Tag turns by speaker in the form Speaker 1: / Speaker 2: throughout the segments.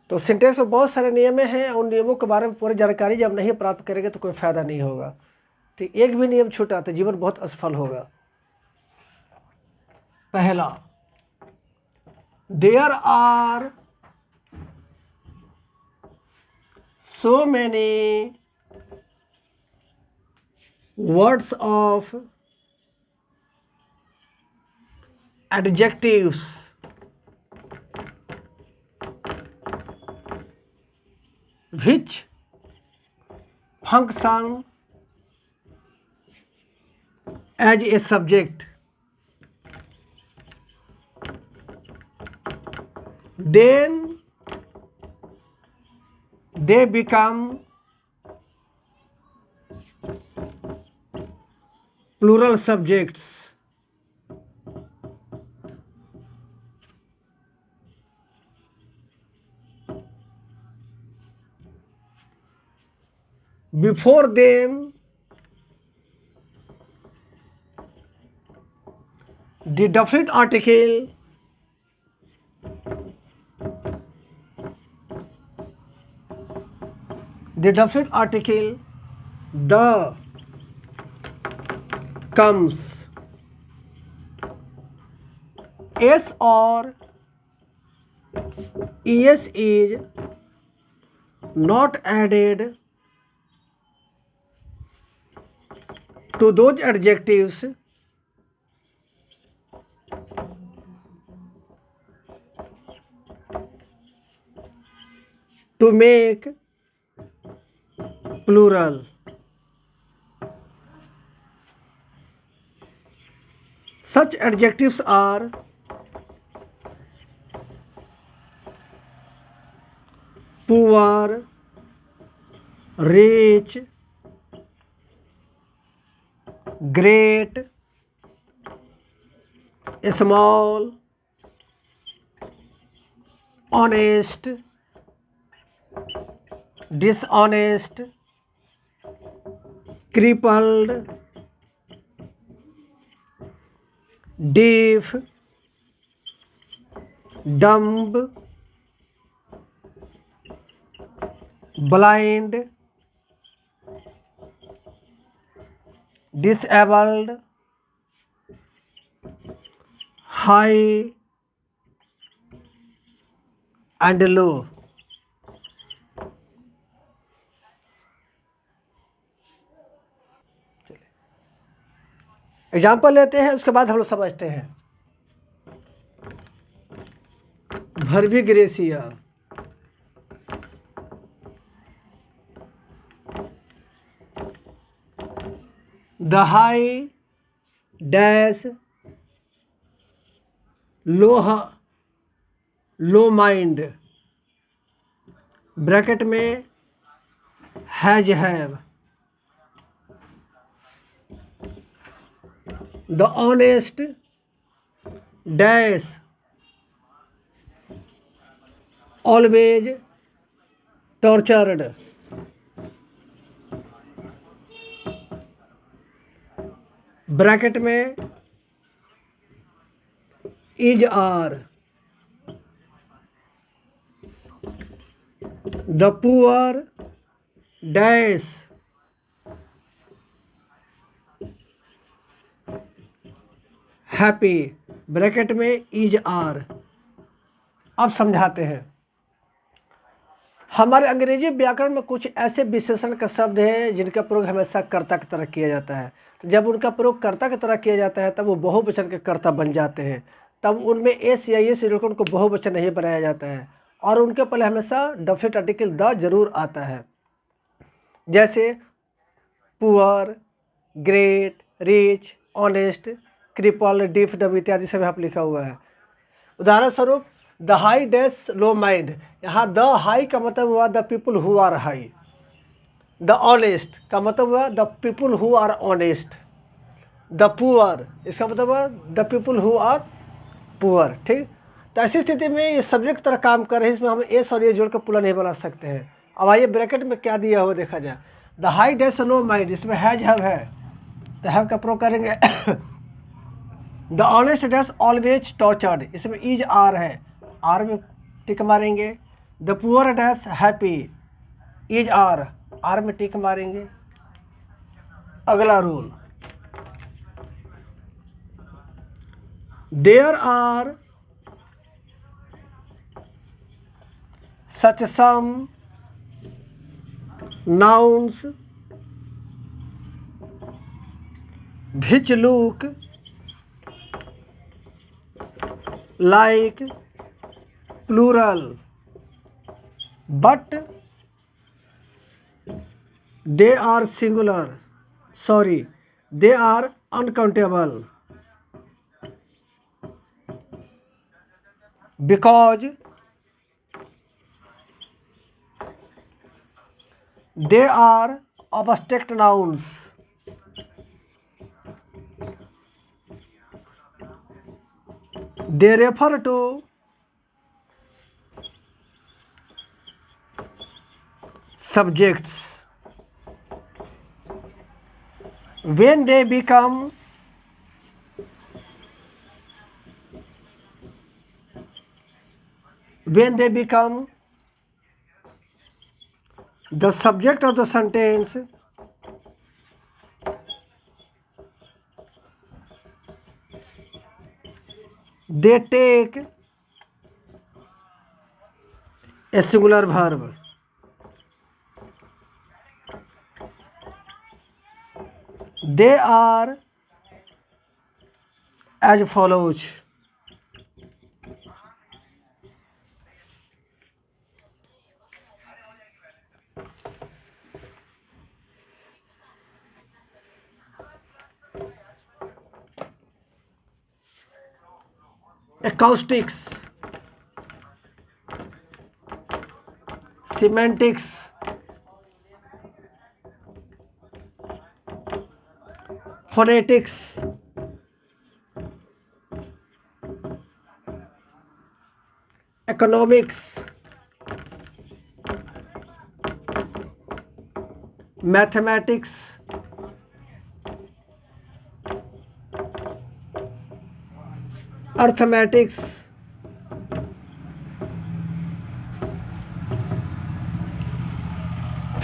Speaker 1: तो सिंटेक्स में बहुत सारे नियम हैं, उन नियमों के बारे में पूरी जानकारी जब नहीं प्राप्त करेंगे तो कोई फायदा नहीं होगा। ठीक, एक भी नियम छूटा तो जीवन बहुत असफल होगा। पहला, there are so many words of adjectives which function as a subject, then they become plural subjects. Before them the definite article the comes, s or es is not added to those adjectives to make plural. Such adjectives are poor, rich, great, small, honest, dishonest, crippled, deaf, dumb, blind, disabled, high and low. Example लेते हैं, उसके बाद हम लोग समझते हैं। Verbi gratia, the high dash low mind, bracket में has have, the honest dash always tortured, bracket में is are, the poor dash happy, bracket में इज आर। अब समझाते हैं। हमारे अंग्रेजी व्याकरण में कुछ ऐसे विशेषण का शब्द है जिनका प्रयोग हमेशा कर्ता की तरह किया जाता है। तो जब उनका प्रयोग कर्ता की तरह किया जाता है तब वो बहुवचन के कर्ता बन जाते हैं। तब उनमें एस या ये से लेकर उनको बहुवचन नहीं बनाया जाता है और उनके पहले हमेशा डेफिनेट आर्टिकल द जरूर आता है। जैसे poor, great, rich, honest, cripple, deaf, dumb इत्यादि सब यहाँ पर लिखा हुआ है। उदाहरण स्वरूप the high dash low mind, यहाँ द हाई का मतलब हुआ the people who are high, the honest का मतलब हुआ the people who are honest, the poor इसका मतलब हुआ the people who are poor. ठीक, तो ऐसी स्थिति में ये सब्जेक्ट तरह काम कर रहे हैं, इसमें हम एस और ये जोड़ कर पूरा नहीं बना सकते हैं। अब आइए ब्रैकेट में क्या दिया हुआ देखा जाए। The high dash low mind, इसमें हैज हैव है तो हैव का प्रयोग करेंगे। The honest dash always tortured, इसमें इज आर है, आर में टिक मारेंगे। The poor dash happy is are में टिक मारेंगे। अगला rule, there are such some nouns which look like plural but they are singular, sorry, they are uncountable because they are abstract nouns. They refer to subjects. When they become the subject of the sentence, they take a singular verb. They are as follows. Acoustics, semantics, phonetics, economics, mathematics, arithmetics,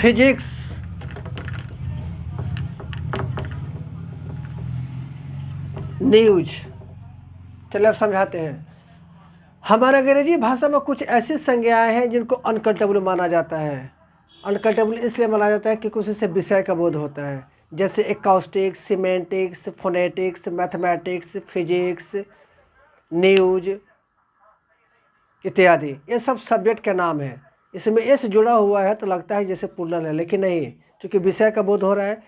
Speaker 1: physics, news. चलिए अब समझाते हैं। हमारे अंग्रेजी भाषा में कुछ ऐसी संज्ञाएं हैं जिनको अनकाउंटेबल माना जाता है। अनकाउंटेबल इसलिए माना जाता है कि कुछ से विषय का बोध होता है, जैसे acoustics, semantics, phonetics, mathematics, physics, news इत्यादि। ये सब सब्जेक्ट के नाम है। इसमें एस जुड़ा हुआ है तो लगता है जैसे प्लूरल है, लेकिन नहीं, क्योंकि विषय का बोध हो रहा है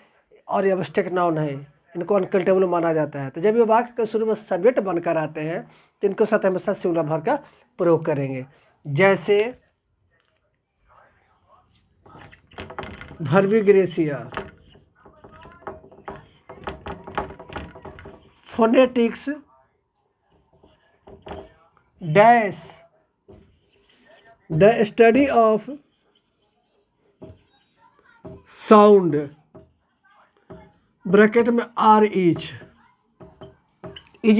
Speaker 1: और ये एब्स्ट्रैक्ट नाउन है, इनको अनकाउंटेबल माना जाता है। तो जब ये वाक्य के शुरू में सब्जेक्ट बनकर आते हैं तो इनको साथ हमेशा सिंगुलर वर्ब का प्रयोग करेंगे। जैसे verbi gratia, phonetics dash the study of sound, bracket में आर इज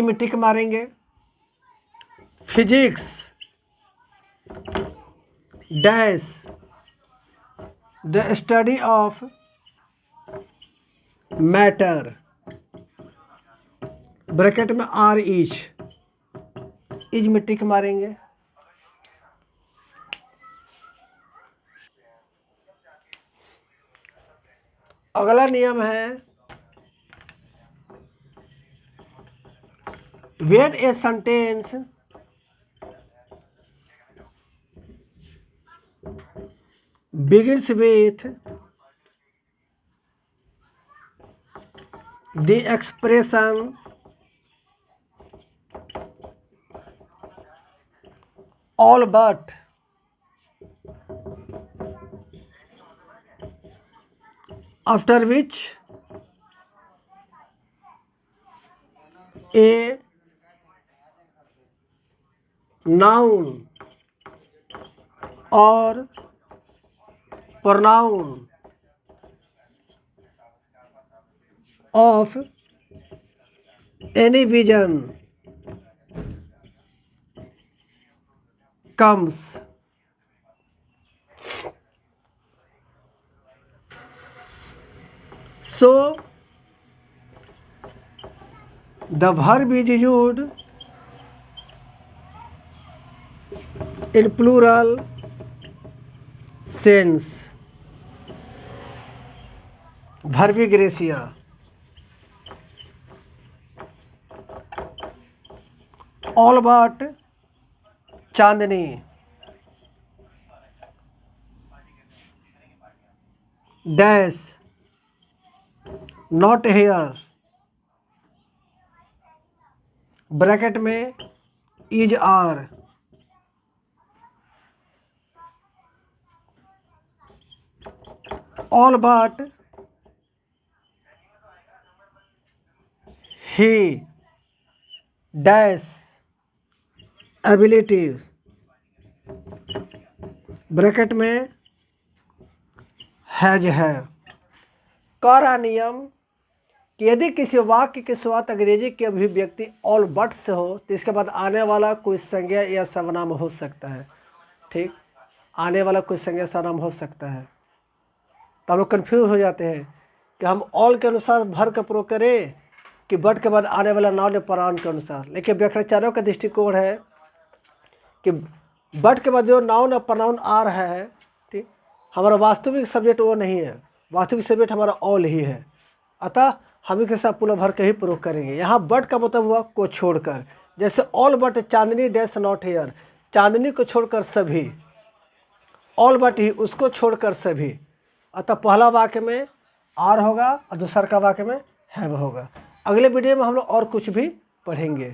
Speaker 1: में टिक मारेंगे। Physics dash the study of matter, bracket में आर इज में टिक मारेंगे। अगला नियम है, when a sentence begins with the expression all but, after which a noun or pronoun of any vision comes So the verb is used in plural sense. Verbi Gracia. All but Chandni. Dash. Not here. Bracket में is are. All but he dash abilities. Bracket में has है. कारा नियम कि यदि किसी वाक्य की शुरुआत अंग्रेजी की अभिव्यक्ति ऑल बट से हो तो इसके बाद आने वाला कोई संज्ञा या सर्वनाम हो सकता है. ठीक, आने वाला कोई संज्ञा सर्वनाम हो सकता है. तो हम लोग कन्फ्यूज हो जाते हैं कि हम ऑल के अनुसार भर का प्रयोग करें कि बट के बाद आने वाला नाउन या प्रोनाउन के अनुसार. लेकिन व्याकरणाचार्यों का दृष्टिकोण है कि बट के बाद जो नाउन या प्रोनाउन आ रहा है, ठीक, हमारा वास्तविक सब्जेक्ट वो नहीं है. वास्तविक सब्जेक्ट हमारा ऑल ही है. अतः हम इसके साथ पूरा भर के ही प्रयोग करेंगे. यहाँ बट का मतलब हुआ को छोड़कर. जैसे all but Chandni dash not here. Chandni को छोड़कर सभी. ऑल बट ही उसको छोड़कर सभी. अतः पहला वाक्य में आर होगा और दूसरा का वाक्य में हैव होगा. अगले वीडियो में हम लोग और कुछ भी पढ़ेंगे.